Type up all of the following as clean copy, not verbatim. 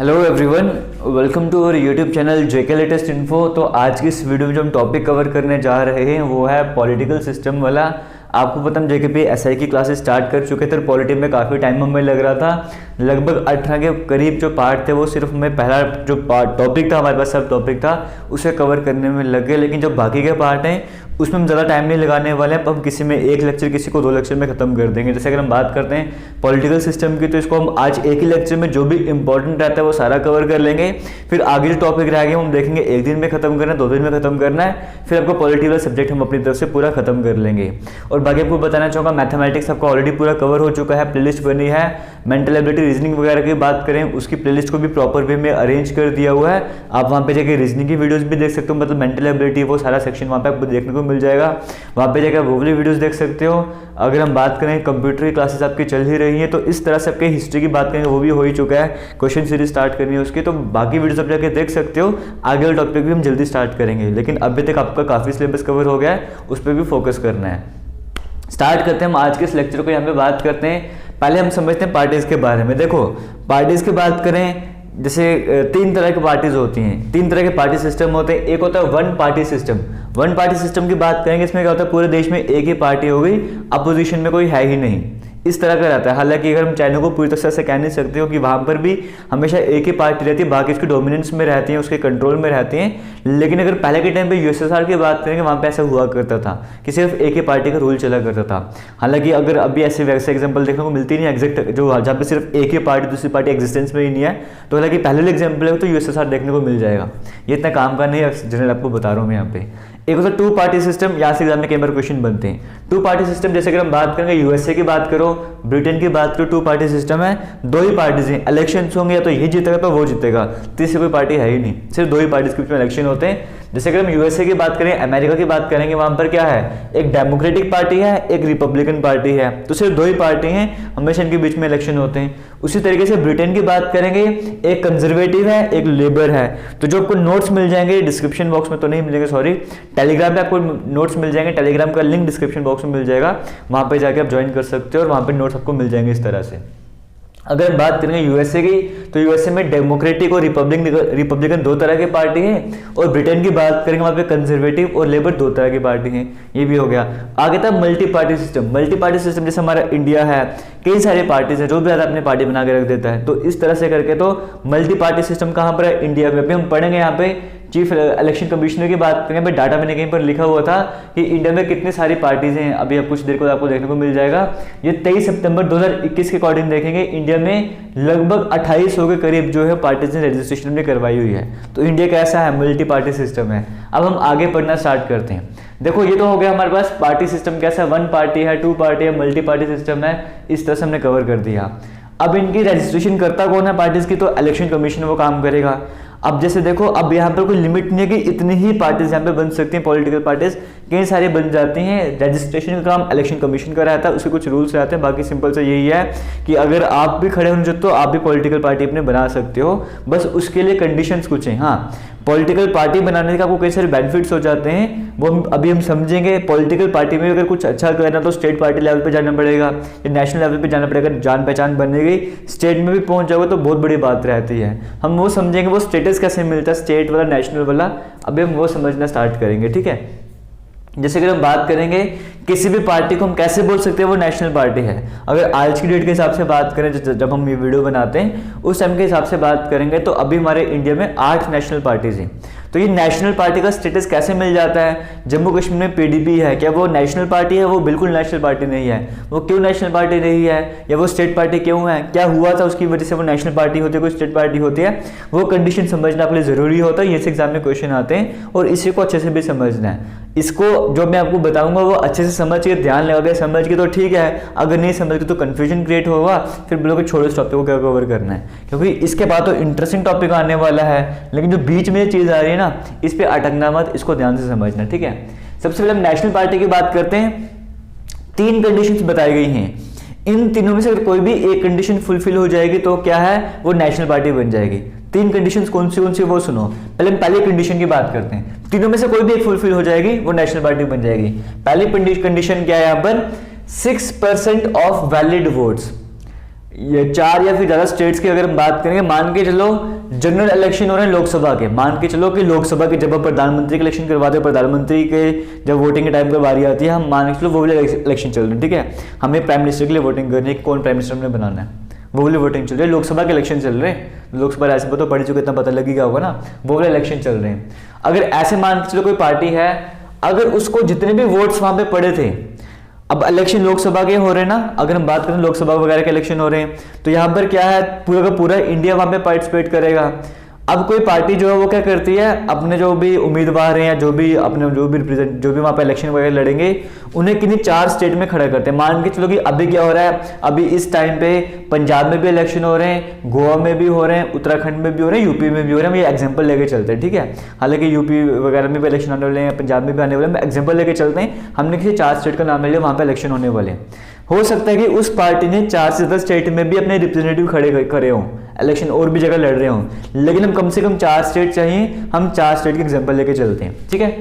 Hello everyone, welcome to our YouTube channel JK latest info. तो आज की इस वीडियो में जो हम टॉपिक कवर करने जा रहे हैं वो है पॉलिटिकल सिस्टम वाला। आपको पता हम जेके पे एसआई की क्लासेस स्टार्ट कर चुके थे। पॉलिटी में काफ़ी टाइम हमें लग रहा था, लगभग 18 के करीब जो पार्ट थे वो सिर्फ हमें पहला जो टॉपिक था, हमारे पास सब टॉपिक था, उसे कवर करने में लग गए। लेकिन जो बाकी के पार्ट हैं उसमें हम ज़्यादा टाइम नहीं लगाने वाले हैं। अब हम किसी में एक लेक्चर, किसी को 2 लेक्चर में ख़त्म कर देंगे। जैसे अगर हम बात करते हैं पॉलिटिकल सिस्टम की, तो इसको हम आज एक ही लेक्चर में जो भी इंपॉर्टेंट रहता है वो सारा कवर कर लेंगे। फिर आगे जो टॉपिक रह गए हम देखेंगे, एक दिन में खत्म करना है, 2 दिन में खत्म करना है। फिर आपको पॉलिटी वाला सब्जेक्ट हम अपनी तरफ से पूरा खत्म कर लेंगे। और बाकी आपको बताना चाहूँगा, मैथमेटिक्स आपका ऑलरेडी पूरा कवर हो चुका है, प्लेलिस्ट बनी है। मेंटल एबिलिटी, रीजनिंग वगैरह की बात करें, उसकी प्लेलिस्ट को भी प्रॉपर वे में अरेंज कर दिया हुआ है। आप वहाँ पे जाकर रीजनिंग की वीडियोस भी देख सकते हो, मतलब मेंटल एबिलिटी वो सारा सेक्शन वहाँ पे आपको देखने को मिल जाएगा। वहाँ पे जाकर वो वाली वीडियोस देख सकते हो। अगर हम बात करें कंप्यूटर की क्लासेस आपकी चल ही रही है, तो इस तरह से आपके हिस्ट्री की बात करेंगे वो भी हो ही चुका है। क्वेश्चन सीरीज स्टार्ट करनी है उसकी, तो बाकी वीडियोस आप जाके देख सकते हो। आगे वाले टॉपिक भी हम जल्दी स्टार्ट करेंगे, लेकिन अभी तक आपका काफ़ी सिलेबस कवर हो गया है, उस पर भी फोकस करना है। स्टार्ट करते हैं हम आज के इस लेक्चर को। यहाँ पे बात करते हैं, पहले हम समझते हैं पार्टीज के बारे में। देखो, पार्टीज की बात करें, जैसे 3 तरह की पार्टीज होती हैं, 3 तरह के पार्टी सिस्टम होते हैं। एक होता है one party system. One party system की बात करेंगे, इसमें क्या होता है, पूरे देश में एक ही पार्टी होगी, अपोजिशन में कोई है ही नहीं, इस तरह का रहता है। हालांकि अगर हम चाइना को पूरी तरह से कह नहीं सकते हो कि वहाँ पर भी हमेशा एक ही पार्टी रहती है, बाकी उसके डोमिनेंस में रहती है, उसके कंट्रोल में रहती हैं। लेकिन अगर पहले के टाइम पे यूएसएसआर की बात करेंगे, वहाँ पे ऐसा हुआ करता था कि सिर्फ एक ही पार्टी का रूल चला करता था। हालांकि अगर अभी ऐसे वैसे एग्जाम्पल देखने को मिलती नहीं एग्जैक्ट, जो जहाँ पे सिर्फ एक ही पार्टी दूसरी पार्टी एग्जिस्टेंस में ही नहीं है, तो हालांकि पहले एग्जाम्पल है तो यूएसएसआर देखने को मिल जाएगा। ये इतना काम का नहीं है, जनरल आपको बता रहा हूँ मैं यहाँ पे। एक होता है 2 पार्टी सिस्टम, यहाँ से एग्जाम में कई बार क्वेश्चन बनते हैं। 2 पार्टी सिस्टम, जैसे अगर हम बात करेंगे यूएसए की बात करो, ब्रिटेन की बात करो, 2 पार्टी सिस्टम है। 2 ही पार्टीज हैं, इलेक्शन होंगे, या तो ये जीतेगा तो वो जीतेगा, तीसरी कोई पार्टी है ही नहीं, सिर्फ 2 ही पार्टीज के बीच में इलेक्शन होते हैं। जैसे अगर हम यूएसए की बात करें, अमेरिका की बात करेंगे, वहां पर क्या है, एक डेमोक्रेटिक पार्टी है, एक रिपब्लिकन पार्टी है, तो सिर्फ 2 ही पार्टी हैं, हमेशा इनके बीच में इलेक्शन होते हैं। उसी तरीके से ब्रिटेन की बात करेंगे, एक कंजर्वेटिव है, एक लेबर है। तो जो आपको नोट्स मिल जाएंगे डिस्क्रिप्शन बॉक्स में, तो नहीं मिलेंगे सॉरी, टेलीग्राम पे आपको नोट्स मिल जाएंगे, टेलीग्राम का लिंक डिस्क्रिप्शन बॉक्स में मिल जाएगा, वहां पे जाके आप ज्वाइन कर सकते हो और वहां पे नोट्स आपको मिल जाएंगे इस तरह से। अगर बात करेंगे यूएसए की, तो यूएसए में डेमोक्रेटिक और रिपब्लिकन 2 तरह की पार्टी है। और ब्रिटेन की बात करेंगे, वहाँ पे कंजर्वेटिव और लेबर 2 तरह की पार्टी है। ये भी हो गया। आगे था multi party system. Multi party system जैसे हमारा इंडिया है, कई सारी पार्टीज है, जो भी ज़्यादा अपनी पार्टी बना के रख देता है, तो इस तरह से करके तो मल्टी पार्टी सिस्टम कहाँ पर है, इंडिया में। अभी हम पढ़ेंगे यहाँ पे चीफ इलेक्शन कमिश्नर की बात करेंगे, भाई डाटा मैंने कहीं पर लिखा हुआ था कि इंडिया में कितनी सारी पार्टीज हैं। अभी अब कुछ देर को आपको देखने को मिल जाएगा। ये 23 सितंबर 2021 के अकॉर्डिंग देखेंगे, इंडिया में लगभग 2800 के करीब जो है पार्टीज ने रजिस्ट्रेशन में करवाई हुई है। तो इंडिया कैसा है, मल्टी पार्टी सिस्टम है। अब हम आगे पढ़ना स्टार्ट करते हैं। देखो, ये तो हो गया हमारे पास पार्टी सिस्टम कैसा है, 1 पार्टी है, 2 पार्टी है, मल्टी पार्टी सिस्टम है, इस तरह से हमने कवर कर दिया। अब इनकी रजिस्ट्रेशन करता कौन है पार्टीज की, तो इलेक्शन कमीशन वो काम करेगा। अब जैसे देखो, अब यहाँ पर कोई लिमिट नहीं है कि इतनी ही पार्टीज यहाँ पे बन सकती हैं, पॉलिटिकल पार्टीज कई सारी बन जाती हैं। रजिस्ट्रेशन का काम इलेक्शन कमीशन का रहता है, उसके कुछ रूल्स रहते हैं। बाकी सिंपल से यही है कि अगर आप भी खड़े होने तो आप भी पॉलिटिकल पार्टी अपने बना सकते हो, बस उसके लिए कंडीशंस कुछ हैं। हाँ, पॉलिटिकल पार्टी बनाने का आपको कई सारे बेनिफिट्स हो जाते हैं, वो अभी हम समझेंगे। पॉलिटिकल पार्टी में अगर कुछ अच्छा करना तो स्टेट पार्टी लेवल पे जाना पड़ेगा या नेशनल लेवल पे जाना पड़ेगा, जान पहचान बनेगी, स्टेट में भी पहुंच जाओगे तो बहुत बड़ी बात रहती है। हम वो समझेंगे वो स्टेटस कैसे मिलता है, स्टेट वाला नेशनल वाला, अभी हम वो समझना स्टार्ट करेंगे, ठीक है। जैसे अगर हम बात करेंगे किसी भी पार्टी को हम कैसे बोल सकते हैं वो नेशनल पार्टी है। अगर आज की डेट के हिसाब से बात करें, जब हम ये वीडियो बनाते हैं उस टाइम के हिसाब से बात करेंगे, तो अभी हमारे इंडिया में 8 नेशनल पार्टीज हैं। तो ये नेशनल पार्टी का स्टेटस कैसे मिल जाता है, जम्मू कश्मीर में पीडीपी है, क्या वो नेशनल पार्टी है, वो बिल्कुल नेशनल पार्टी नहीं है। वो क्यों नेशनल पार्टी नहीं है, या वो स्टेट पार्टी क्यों है, क्या हुआ था उसकी वजह से वो नेशनल पार्टी होती है, कोई स्टेट पार्टी होती है, वो कंडीशन समझना आपके लिए जरूरी होता है। ये एग्जाम में क्वेश्चन आते हैं और इसी को अच्छे से भी समझना है। इसको जो मैं आपको बताऊंगा वो अच्छे से समझ के, ध्यान लगा के समझ के तो ठीक है, अगर नहीं समझ के तो कंफ्यूजन क्रिएट होगा, फिर बोलोगे छोड़ो इस टॉपिक को, क्या कवर करना है, क्योंकि इसके बाद तो इंटरेस्टिंग टॉपिक आने वाला है। लेकिन जो बीच में चीज आ रही है ना, इस पे अटकना मत, इसको ध्यान से समझना, ठीक है। सबसे पहले हम नेशनल पार्टी की बात करते हैं। 3 कंडीशंस बताई गई हैं, इन तीनों में से अगर कोई भी एक कंडीशन फुलफिल हो जाएगी तो क्या है, वो नेशनल पार्टी बन जाएगी। 3 कंडीशंस कौन सी वो सुनो। पहले हम पहली कंडीशन की बात करते हैं, तीनों में से कोई भी एक फुलफिल हो जाएगी वो नेशनल पार्टी बन जाएगी। पहली कंडीशन क्या है यहाँ पर, 6% ऑफ वैलिड वोट्स। ये 4 या फिर ज़्यादा स्टेट्स की अगर हम बात करेंगे, मान के चलो जनरल इलेक्शन हो रहे हैं लोकसभा के, मान के चलो कि लोकसभा के जब प्रधानमंत्री के इलेक्शन करवाते हैं, प्रधानमंत्री के जब वोटिंग के टाइम पर बारी आती है, हम मान के चलो वो वाले इलेक्शन चल रहे हैं, ठीक है, हमें प्राइम मिनिस्टर के लिए वोटिंग करनी है, कौन प्राइम मिनिस्टर हमने बनाना है, वो वाले वोटिंग चल रही है, लोकसभा के इलेक्शन चल रहे हैं, लोकसभा ऐसे तो पढ़ चुके इतना पता लगेगा होगा ना, वो वाले इलेक्शन चल रहे हैं। अगर ऐसे मान के चलो कोई पार्टी है, अगर उसको जितने भी वोट्स वहां पे पड़े थे, अब इलेक्शन लोकसभा के हो रहे हैं ना, अगर हम बात करें लोकसभा वगैरह के इलेक्शन हो रहे हैं, तो यहाँ पर क्या है, पूरा का पूरा इंडिया वहां पे पार्टिसिपेट करेगा। अब कोई पार्टी जो है वो क्या करती है, अपने जो भी उम्मीदवार हैं या जो भी वहां पे इलेक्शन वगैरह लड़ेंगे, उन्हें किन्हीं 4 स्टेट में खड़ा करते हैं। मान के चलो कि अभी क्या हो रहा है, अभी इस टाइम पे पंजाब में भी इलेक्शन हो रहे हैं, गोवा में भी हो रहे हैं, उत्तराखंड में भी हो रहे हैं, यूपी में भी हो रहे हैं, हम ये एग्जाम्पल लेके चलते हैं, ठीक है। हालांकि यूपी वगैरह में भी इलेक्शन आने वाले हैं, पंजाब में भी आने वाले हैं, एग्जाम्पल लेके चलते हैं, हमने किसी 4 स्टेट का नाम ले लिया, वहां पर इलेक्शन होने वाले हैं। हो सकता है कि उस पार्टी ने 4 से ज़्यादा स्टेट में भी अपने रिप्रेजेंटेटिव खड़े करे हों, इलेक्शन और भी जगह लड़ रहे हों, लेकिन हम कम से कम 4 स्टेट चाहिए, हम 4 स्टेट के एग्जांपल लेके चलते हैं, ठीक है।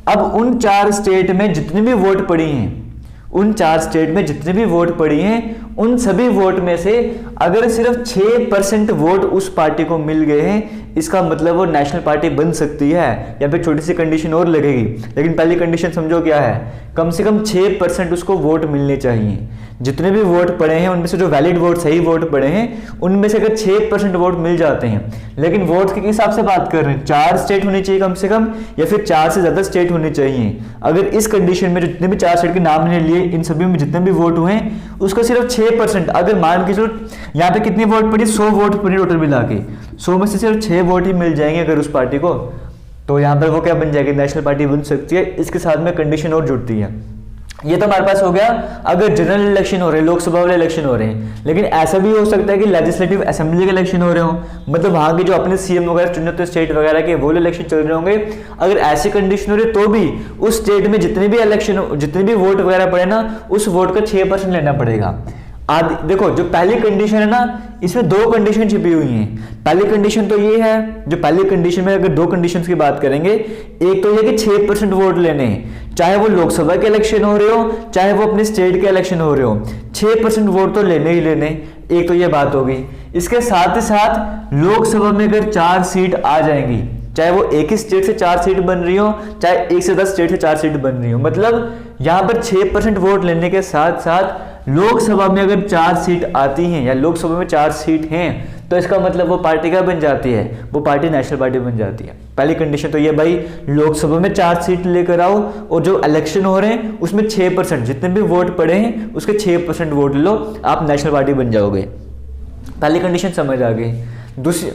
अब उन 4 स्टेट में जितने भी वोट पड़ी हैं, उन 4 स्टेट में जितने भी वोट पड़ी हैं, उन सभी वोट में से अगर सिर्फ 6% वोट उस पार्टी को मिल गए हैं, इसका मतलब वो नेशनल पार्टी बन सकती है। या फिर छोटी सी कंडीशन और लगेगी, लेकिन पहली कंडीशन समझो क्या है, कम से कम 6% उसको वोट मिलने चाहिए। जितने भी वोट पड़े हैं उनमें से जो वैलिड वोट, सही वोट पड़े हैं, उनमें से अगर 6% वोट मिल जाते हैं, लेकिन वोट के हिसाब से बात कर रहे हैं, 4 स्टेट होनी चाहिए कम से कम, या फिर 4 से ज्यादा स्टेट होने चाहिए। अगर इस कंडीशन में जितने भी 4 स्टेट के नाम ने लिए, इन सभी में जितने भी वोट हुए उसका सिर्फ 6%, अगर मान के चलो यहाँ पे कितनी वोट पड़ी, 100 वोट पड़ी टोटल मिला के, 100 में से सिर्फ 6 वोट ही मिल जाएंगे अगर उस पार्टी को, तो यहाँ पर वो क्या बन जाएगी, नेशनल पार्टी बन सकती है। इसके साथ में कंडीशन और जुड़ती है। ये तो हमारे पास हो गया अगर जनरल इलेक्शन हो रहे हैं, लोकसभा वाले इलेक्शन हो रहे हैं, लेकिन ऐसा भी हो सकता है कि लेजिस्लेटिव असेंबली के इलेक्शन हो रहे हो, मतलब वहां के जो अपने सीएम वगैरह चुने होते स्टेट वगैरह के, वो इलेक्शन चल रहे होंगे। अगर ऐसी कंडीशन हो रही तो भी उस स्टेट में जितने भी वोट वगैरह पड़े ना, उस वोट का 6% लेना पड़ेगा। आदि देखो, जो पहली कंडीशन है ना, इसमें 2 कंडीशन छिपी हुई हैं। पहली कंडीशन तो ये है, जो पहली कंडीशन में अगर 2 कंडीशंस की बात करेंगे, एक तो ये कि 6% वोट लेने हैं, चाहे वो लोकसभा के इलेक्शन हो रहे हो, चाहे वो अपने स्टेट के इलेक्शन हो रहे हो, 6% वोट तो लेने ही लेने, एक तो ये बात होगी। इसके साथ ही साथ लोकसभा में अगर 4 सीट आ जाएंगी, चाहे वो एक ही स्टेट से 4 सीट बन रही हो, चाहे 1 से 10 स्टेट से 4 सीट बन रही हो, मतलब यहां पर 6% वोट लेने के साथ साथ लोकसभा में अगर 4 सीट आती हैं या लोकसभा में 4 सीट हैं, तो इसका मतलब वो पार्टी क्या बन जाती है, वो पार्टी नेशनल पार्टी बन जाती है। पहली कंडीशन तो ये भाई, लोकसभा में 4 सीट लेकर आओ, और जो इलेक्शन हो रहे हैं उसमें 6%, जितने भी वोट पड़े हैं उसके 6% वोट लो, आप नेशनल पार्टी बन जाओगे। पहली कंडीशन समझ आ गई। दूसरी,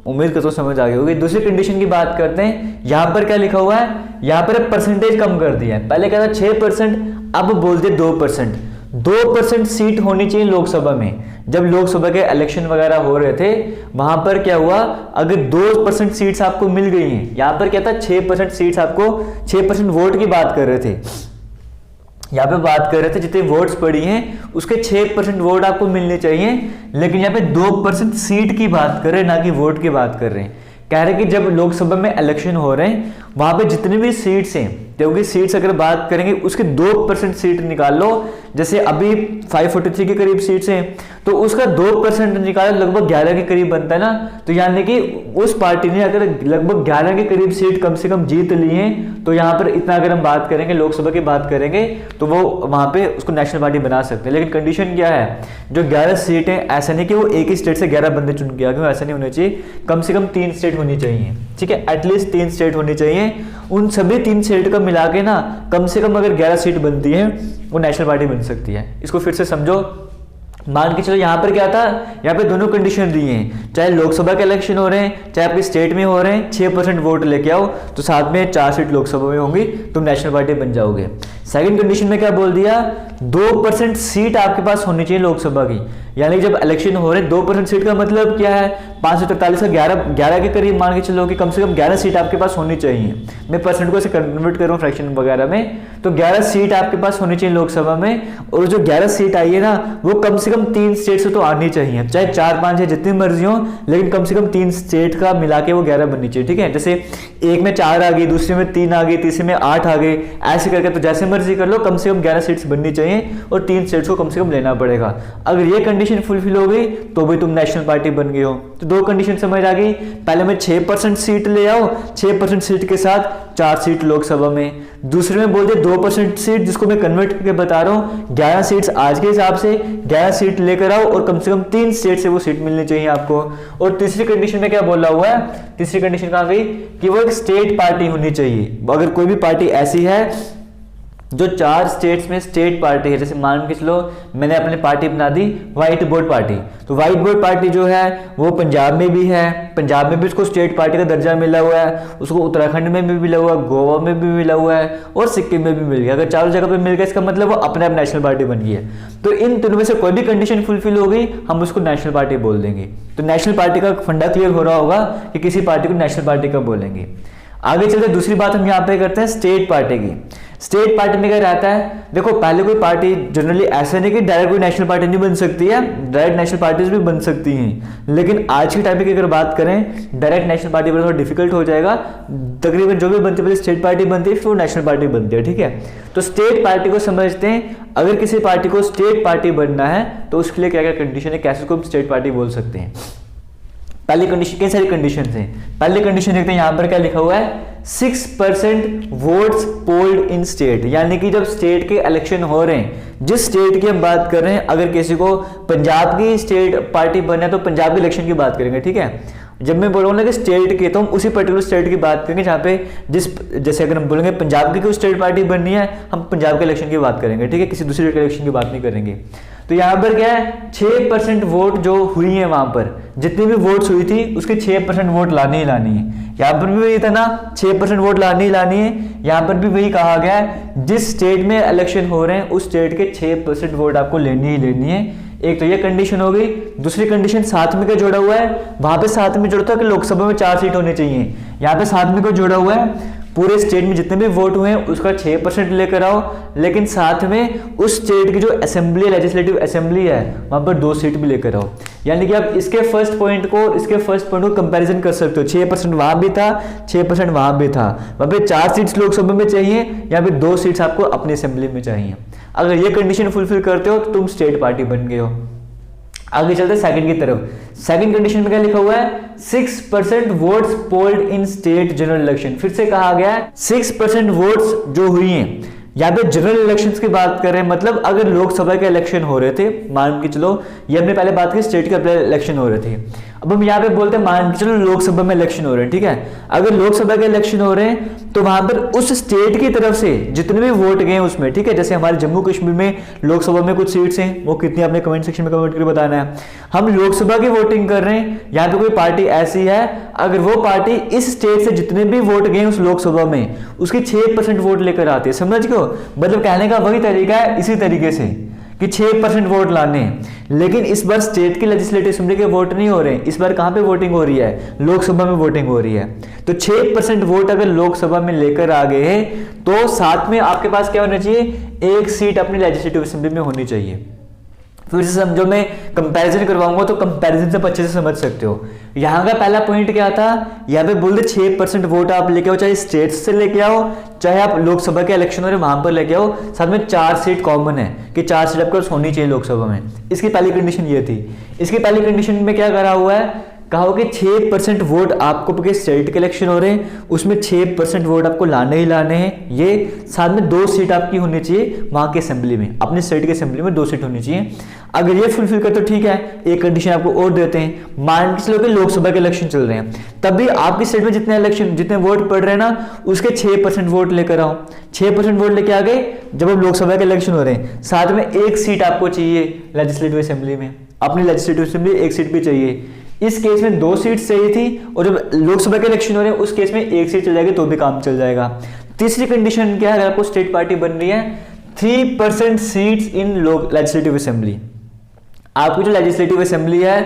उम्मीद करता हूं समझ आ गई होगी। दूसरी कंडीशन की बात करते हैं। यहां पर क्या लिखा हुआ है, यहां पर परसेंटेज कम कर दिया है। पहले क्या था 6%, अब बोल दिया 2%। 2% सीट होनी चाहिए लोकसभा में। जब लोकसभा के इलेक्शन वगैरह हो रहे थे, वहां पर क्या हुआ, अगर 2% सीट्स आपको मिल गई हैं, यहां पर क्या था 6% सीट्स आपको, 6% वोट की बात कर रहे थे, यहाँ पे बात कर रहे थे जितने वोट्स पड़ी हैं उसके 6% वोट आपको मिलने चाहिए, लेकिन यहाँ पे 2% सीट की बात कर रहे हैं, ना कि वोट की बात कर रहे हैं। कह रहे कि जब लोकसभा में इलेक्शन हो रहे हैं, वहां पे जितनी भी सीट्स हैं, क्योंकि सीट्स अगर बात करेंगे उसके 2% सीट निकाल लो। जैसे अभी 543 के करीब सीट्स हैं, तो उसका 2% निकालो, लगभग 11 के करीब बनता है ना। तो यानी कि उस पार्टी ने अगर लगभग 11 के करीब सीट कम से कम जीत ली हैं, तो यहाँ पर इतना अगर हम बात करेंगे, लोकसभा की बात करेंगे, तो वो वहां पे उसको नेशनल पार्टी बना सकते हैं। लेकिन कंडीशन क्या है, जो 11 सीटें, ऐसा नहीं कि वो एक ही स्टेट से 11 बंदे चुन के आ गए, ऐसा नहीं होना चाहिए। कम से कम 3 स्टेट होनी चाहिए, ठीक है, एटलीस्ट 3 स्टेट होनी चाहिए। उन सभी 3 स्टेट का मिला के ना, कम से कम अगर 11 सीट बनती है, वो नेशनल पार्टी बन सकती है। इसको फिर से समझो। मान के चलो यहाँ पर क्या था, यहाँ पे दोनों कंडीशन दी हैं, चाहे लोकसभा के इलेक्शन हो रहे हैं, चाहे आपके स्टेट में हो रहे हैं, 6% वोट लेके आओ, तो साथ में 4 सीट लोकसभा में होंगी, तुम नेशनल पार्टी बन जाओगे। सेकंड कंडीशन में क्या बोल दिया, 2% सीट आपके पास होनी चाहिए लोकसभा की। यानी जब इलेक्शन हो रहे हैं, 2% सीट का मतलब क्या है, 543 का 11 के करीब मान के चलो कि कम से कम 11 सीट आपके पास होनी चाहिए। मैं परसेंट को ऐसे कन्वर्ट करूँ फ्रैक्शन वगैरह में, तो 11 सीट आपके पास होनी चाहिए लोकसभा में। और जो 11 सीट आई है ना, वो कम से कम 3 स्टेट से तो आनी चाहिए, चाहे 4-5 है, जितनी मर्जी हो, लेकिन कम से कम 3 स्टेट का मिला के वो 11 बननी चाहिए, ठीक है। जैसे एक में 4 आ गई, दूसरे में 3 आ गई, तीसरे में 8 आ गई, ऐसे करके, तो जैसे मर्जी कर लो, कम से कम 11 सीट्स बननी चाहिए। चाहिए और 3 स्टेट्स को कम से कम लेना पड़ेगा। अगर ये कंडीशन फुलफिल हो गई तो भी तुम नेशनल पार्टी बन गए हो। तो 2 कंडीशन समझ आ गई। पहले में 6% सीट ले आओ, 6% सीट के साथ 4 सीट लोकसभा में। दूसरे में बोल दे 2% सीट, जिसको मैं कन्वर्ट करके बता रहा हूँ, 11 सीट्स आज के हिसाब से 11 सीट लेकर आओ और कम से कम 3 स्टेट से वो सीट मिलनी चाहिए आपको। और तीसरी कंडीशन में क्या बोला हुआ है, तीसरी कंडीशन कहाँ गई कि वो एक स्टेट पार्टी होनी चाहिए। अगर कोई भी पार्टी ऐसी है जो 4 स्टेट्स में स्टेट पार्टी है, जैसे मान के चलो मैंने अपनी पार्टी बना दी व्हाइट बोर्ड पार्टी, तो व्हाइट बोर्ड पार्टी जो है वो पंजाब में भी है, पंजाब में भी उसको स्टेट पार्टी का दर्जा मिला हुआ है, उसको उत्तराखंड में भी मिला हुआ है, गोवा में भी मिला हुआ है और सिक्किम में भी मिल गया। अगर चारों जगह पे मिल गया इसका मतलब वो अपने आप नेशनल पार्टी बन गई है। तो इन तीनों में से कोई भी कंडीशन फुलफिल हो गई हम उसको नेशनल पार्टी बोल देंगे। तो नेशनल पार्टी का फंडा क्लियर हो रहा होगा कि किसी पार्टी को नेशनल पार्टी का बोलेंगे। आगे चलते दूसरी बात हम यहाँ पे करते हैं स्टेट पार्टी की। स्टेट पार्टी में क्या रहता है, देखो पहले कोई पार्टी जनरली ऐसा नहीं कि डायरेक्ट कोई नेशनल पार्टी नहीं बन सकती है, डायरेक्ट नेशनल पार्टीज भी बन सकती हैं। लेकिन आज के टाइम की अगर बात करें डायरेक्ट नेशनल पार्टी बनना थोड़ा डिफिकल्ट हो जाएगा। तकरीबन जो भी बनती है पहले स्टेट पार्टी बनती है फिर वो नेशनल पार्टी बनती है, ठीक है। तो स्टेट पार्टी को समझते हैं। अगर किसी पार्टी को स्टेट पार्टी बनना है तो उसके लिए क्या क्या कंडीशन है, कैसे को स्टेट पार्टी बोल सकते हैं। पहली कंडीशन, कई सारी कंडीशन हैं। पहली कंडीशन देखते हैं यहाँ पर क्या लिखा हुआ है, 6% वोट्स पोल्ड इन स्टेट, यानी कि जब स्टेट के इलेक्शन हो रहे हैं, जिस स्टेट की हम बात कर रहे हैं, अगर किसी को पंजाब की स्टेट पार्टी बनना है तो पंजाब के इलेक्शन की बात करेंगे, ठीक है। जब मैं बोलूंगा कि स्टेट के, तो हम उसी पर्टिकुलर स्टेट की बात करेंगे जहाँ पे जैसे अगर हम बोलेंगे पंजाब की कोई स्टेट पार्टी बननी है, हम पंजाब के इलेक्शन की बात करेंगे, ठीक है, किसी दूसरे स्टेट के इलेक्शन की बात नहीं करेंगे। तो यहाँ पर क्या है, 6% वोट जो हुई है, वहां पर जितनी भी वोट्स हुई थी उसके 6% वोट लानी ही लानी है। यहाँ पर भी वही था ना, 6% वोट लानी ही लानी है। यहाँ पर भी वही कहा गया है, जिस स्टेट में इलेक्शन हो रहे हैं उस स्टेट के 6% वोट आपको लेनी ही लेनी है। एक तो ये कंडीशन हो गई। दूसरी कंडीशन साथ में क्या जोड़ा हुआ है, वहां पे साथ में जोड़ता है कि लोकसभा में 4 सीट होनी चाहिए। यहाँ पे साथ में क्या जोड़ा हुआ है, पूरे स्टेट में जितने भी वोट हुए हैं उसका 6% लेकर आओ, लेकिन साथ में उस स्टेट की जो असेंबली, लेजिस्लेटिव असेंबली है, वहां पर 2 सीट भी लेकर आओ। यानी कि आप इसके फर्स्ट पॉइंट को कंपैरिजन कर सकते हो। 6% वहां भी था, 6% वहां भी था। वहां पे 4 सीट्स लोकसभा में चाहिए, यहाँ पे 2 सीट्स आपको अपनी असेंबली में चाहिए। अगर ये कंडीशन फुलफिल करते हो तो तुम स्टेट पार्टी बन गए हो। आगे चलते सेकंड की तरफ। सेकंड कंडीशन में क्या लिखा हुआ है, 6% votes polled in state general election. फिर से कहा गया है 6% वोट्स जो हुई हैं, यहाँ पे जनरल इलेक्शंस की बात कर रहे हैं, मतलब अगर लोकसभा के इलेक्शन हो रहे थे, मान के चलो, ये हमने पहले बात की स्टेट के इलेक्शन हो रहे थे, अब हम यहाँ पे बोलते हैं मान के चलो लोकसभा में इलेक्शन हो रहे हैं, ठीक है। अगर लोकसभा के इलेक्शन हो रहे हैं तो वहां पर उस स्टेट की तरफ से जितने भी वोट गए उसमें, ठीक है, जैसे हमारे जम्मू कश्मीर में लोकसभा में कुछ सीट्स हैं, वो कितनी आपने कमेंट सेक्शन में कमेंट करके बताना है। हम लोकसभा की वोटिंग कर रहे हैं, यहाँ पे कोई पार्टी ऐसी है, अगर वो पार्टी इस स्टेट से जितने भी वोट गए उस लोकसभा में उसके 6% वोट लेकर आती है, समझ गए। मतलब कहने का वही तरीका है, इसी तरीके से कि 6% वोट लाने हैं। लेकिन इस बार स्टेट की लेजिस्लेटिव असेंबली के वोट नहीं हो रहे हैं, इस बार कहां पे वोटिंग हो रही है, लोकसभा में वोटिंग हो रही है। तो 6% वोट अगर लोकसभा में लेकर आ गए हैं तो साथ में आपके पास क्या होना चाहिए, 1 सीट अपनी लेजिस्लेटिव असेंबली में होनी चाहिए। फिर से समझो, मैं कंपैरिजन करवाऊंगा तो कंपैरिजन से अच्छे से समझ सकते हो। यहाँ का पहला पॉइंट क्या था, यहाँ पे बोल दे 6% वोट आप लेके आओ, चाहे स्टेट से लेके आओ, चाहे आप लोकसभा के इलेक्शन हो रहे वहां पर लेके आओ, साथ में 4 सीट कॉमन है कि 4 सीट आपको होनी चाहिए लोकसभा में। इसकी पहली कंडीशन ये थी। इसकी पहली कंडीशन में क्या करा हुआ है, कहा कि 6% वोट आपको स्टेट के इलेक्शन हो रहे हैं उसमें 6% वोट आपको लाने ही लाने हैं। ये साथ में 2 सीट आपकी होनी चाहिए वहां के असेंबली में, अपने स्टेट के असेंबली में 2 सीट होनी चाहिए। अगर ये फुलफिल कर तो ठीक है। एक कंडीशन आपको और देते हैं, मान के चलो कि लोकसभा के इलेक्शन चल रहे हैं, तब भी आपकी स्टेट में जितने वोट पड़ रहे हैं ना उसके 6% वोट लेकर आओ। 6% वोट लेके आ गए, जब अब लोकसभा के इलेक्शन हो रहे हैं साथ में 1 सीट आपको चाहिए लेजिस्लेटिव असेंबली में, अपनी लेजिस्लेटिव असेंबली 1 सीट भी चाहिए। इस केस में 2 सीट चाहिए थी और जब लोकसभा के इलेक्शन हो रहे हैं उस केस में 1 सीट चल जाएगी तो भी काम चल जाएगा। तीसरी कंडीशन क्या है, अगर आपको स्टेट पार्टी बन रही है, 3% सीट्स इन लेजिस्लेटिव असेंबली। आपकी जो लेजिस्लेटिव असेंबली है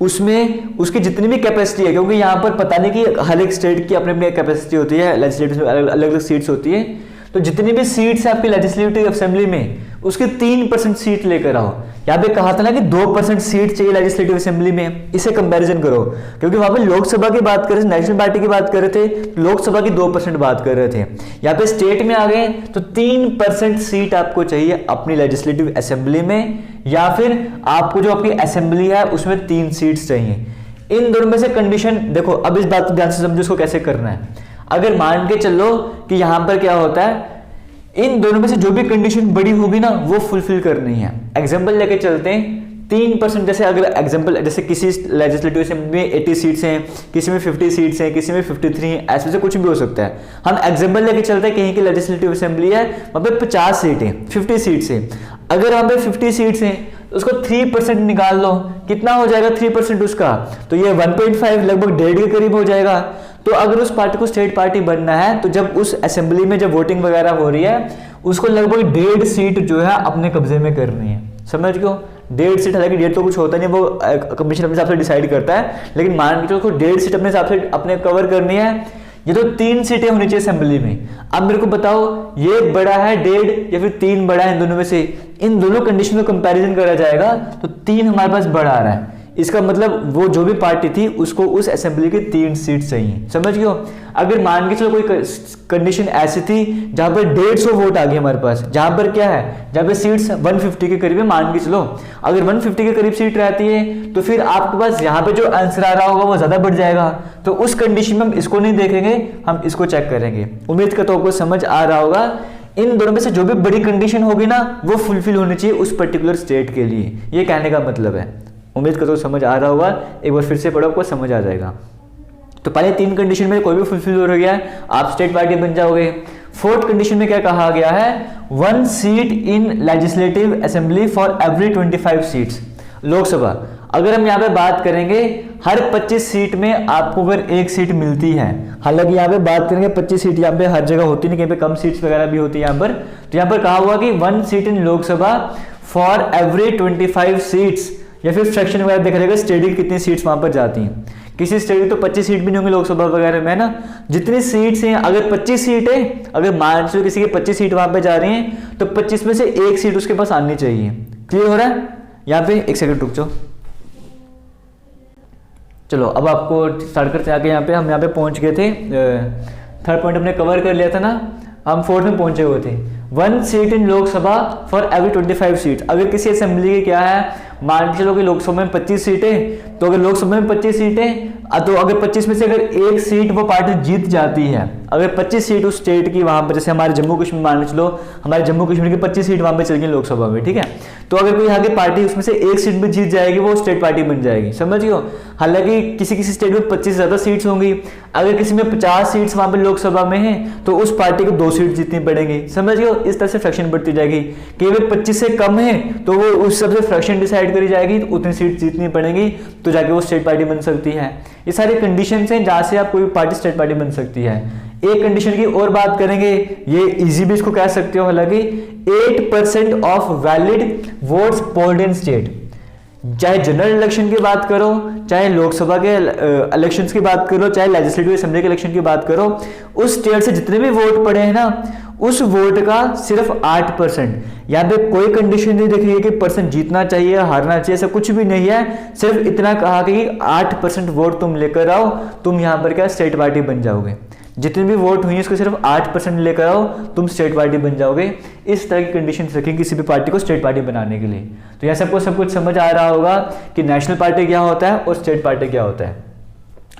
उसमें उसकी जितनी भी कैपेसिटी है, क्योंकि यहाँ पर पता नहीं कि हर एक स्टेट की अपनी अपनी कैपेसिटी होती है, लेजिस्लेटिव अलग अलग सीट्स होती है, तो जितनी भी सीट्स है आपकी लेजिस्लेटिव असेंबली में उसकी 3% सीट लेकर आओ। यहाँ पे कहा था ना कि 2% सीट चाहिए लेजिस्लेटिव असेंबली में, इसे कंपैरिजन करो, क्योंकि वहां पे लोकसभा की बात कर रहे थे, नेशनल पार्टी की बात कर रहे थे, लोकसभा की 2% बात कर रहे थे। यहाँ पे स्टेट में आ गए तो 3% सीट आपको चाहिए अपनी लेजिस्लेटिव असेंबली में, या फिर आपको जो आपकी असेंबली है उसमें 3 सीट्स चाहिए। इन दोनों में से कंडीशन देखो, अब इस बात को ध्यान से समझो इसको कैसे करना है। अगर मान के चलो कि यहां पर क्या होता है, इन दोनों में से जो भी कंडीशन बड़ी होगी ना वो फुलफिल करनी है। एग्जांपल लेके चलते हैं, 3%, जैसे अगर एग्जांपल, जैसे किसी लेजिस्लेटिव असेंबली में 80 सीट्स हैं, किसी में 50 सीट्स हैं, किसी में 53 हैं, ऐसे से कुछ भी हो सकता है। हम एग्जांपल लेके चलते हैं, कहीं की लेजिस्लेटिव असेंबली है वहां पे 50 सीटें, 50 सीट्स हैं। अगर वहां पे 50 सीट्स हैं उसको 3% निकाल लो, कितना हो जाएगा 3% उसका, तो ये 1.5 लगभग 1.5 के करीब हो जाएगा। तो अगर उस पार्टी को स्टेट पार्टी बनना है तो जब उस असेंबली में जब वोटिंग वगैरह हो रही है उसको लगभग 1.5 सीट जो है अपने कब्जे में करनी है। समझ गए? 1.5 सीट, हालांकि 1.5 तो कुछ होता नहीं, वो कमीशन अपने हिसाब से डिसाइड करता है, लेकिन मान के चलो उसको 1.5 सीट अपने हिसाब से अपने कवर करनी है। ये तो 3 सीटें होनी चाहिए असेंबली में। अब मेरे को बताओ ये बड़ा है 1.5 या फिर 3 बड़ा है, इन दोनों में से इन दोनों कंडीशन में कंपैरिजन करा जाएगा तो 3 हमारे पास बड़ा आ रहा है। इसका मतलब वो जो भी पार्टी थी उसको उस असेंबली की 3 सीट चाहिए। समझ गए? अगर मान के चलो कोई कंडीशन ऐसी थी जहां पर 150 वोट आ गए हमारे पास, जहां पर क्या है, जहां पर सीट्स 150 के करीब है, मान के चलो अगर 150 के करीब सीट रहती है तो फिर आपके पास यहाँ पे जो आंसर आ रहा होगा वो ज्यादा बढ़ जाएगा। तो उस कंडीशन में हम इसको नहीं देखेंगे, हम इसको चेक करेंगे। उम्मीद करता हूं आपको समझ आ रहा होगा। इन दोनों में से जो भी बड़ी कंडीशन होगी ना वो फुलफिल होनी चाहिए उस पर्टिकुलर स्टेट के लिए, ये कहने का मतलब है। उम्मीद करता हूं समझ आ रहा होगा, एक बार फिर से पढ़ो आपको समझ आ जाएगा। तो पहले 3 कंडीशन में कोई भी फुलफिल हो गया है आप स्टेट पार्टी बन जाओगे। 4th कंडीशन में क्या कहा गया है, 1 seat in legislative assembly for every 25 seats. Lok Sabha अगर हम यहाँ पे बात करेंगे हर 25 सीट में आपको अगर 1 सीट मिलती है, हालांकि यहाँ पे बात करेंगे 25 सीट यहाँ पे हर जगह होती नहीं, कहीं पे कम सीट्स वगैरह भी होती है यहाँ पर। तो यहाँ पर कहा हुआ कि 1 seat in Lok Sabha for every 25 seats, या फिर फ्रैक्शन वगैरह देखा जाएगा स्टेट की कितनी सीट्स वहां पर जाती हैं। किसी स्टेट की तो 25 सीट भी नहीं होंगी लोकसभा वगैरह में, है ना। जितनी सीट्स हैं, अगर 25 सीट है, अगर मान लो किसी की 25 सीट वहां पे जा रही हैं तो 25 में से 1 सीट उसके पास आनी चाहिए। क्लियर हो रहा है? यहाँ पे 1 सेकंड रुक जाओ। चलो अब आपको स्टार्ट करते हैं। आगे यहाँ पे हम यहाँ पे पहुंच गए थे, 3rd पॉइंट हमने कवर कर लिया था ना, हम 4th में पहुंचे हुए थे। 1 seat in Lok Sabha for every 25 seat. अगर किसी असेंबली की क्या है, मान के चलो कि लोकसभा में 25 सीटें, तो अगर लोकसभा में 25 सीटें तो अगर 25 में से अगर 1 सीट वो पार्टी जीत जाती है, अगर 25 सीट उस स्टेट की वहां पर, जैसे हमारे जम्मू कश्मीर मान के चलो, हमारे जम्मू कश्मीर की 25 सीट वहां पे चल गई लोकसभा में, ठीक है। तो अगर कोई यहाँ की पार्टी उसमें से 1 सीट भी जीत जाएगी वो स्टेट पार्टी बन जाएगी। समझियो? हालांकि किसी किसी स्टेट में 25 से ज्यादा सीट्स होंगी। अगर किसी में 50 सीट्स वहां पर लोकसभा में है तो उस पार्टी को 2 सीट जीतनी पड़ेंगी। समझियो? इस तरह से फ्रैक्शन बढ़ती जाएगी कि वे 25 से कम है तो वो उस सबसे फ्रैक्शन डिसाइड करी जाएगी, तो उतनी सीट जीतनी पड़ेगी तो जाके वो स्टेट पार्टी बन सकती है। ये सारी कंडीशंस हैं जहां से आप कोई पार्टी स्टेट पार्टी बन सकती है। एक कंडीशन की और बात करेंगे, ये इजी भी इसको कह सकते हो, हालांकि 8% of valid votes polled in state. चाहे जनरल इलेक्शन की बात करो, चाहे लोकसभा के इलेक्शंस की बात करो, चाहे लेजिस्लेटिव असेंबली के इलेक्शन की बात करो, उस स्टेट से जितने भी वोट पड़े हैं ना उस वोट का सिर्फ 8%। यहाँ पे कोई कंडीशन नहीं देखी है कि पर्सन जीतना चाहिए हारना चाहिए, ऐसा कुछ भी नहीं है। सिर्फ इतना कहा कि 8% वोट तुम लेकर आओ, तुम यहाँ पर क्या स्टेट पार्टी बन जाओगे। जितनी भी वोट हुई है उसको सिर्फ 8% लेकर आओ, तुम स्टेट पार्टी बन जाओगे। इस तरह की कंडीशन रखें किसी भी पार्टी को स्टेट पार्टी बनाने के लिए। तो यह सबको सब कुछ समझ आ रहा होगा कि नेशनल पार्टी क्या होता है और स्टेट पार्टी क्या होता है।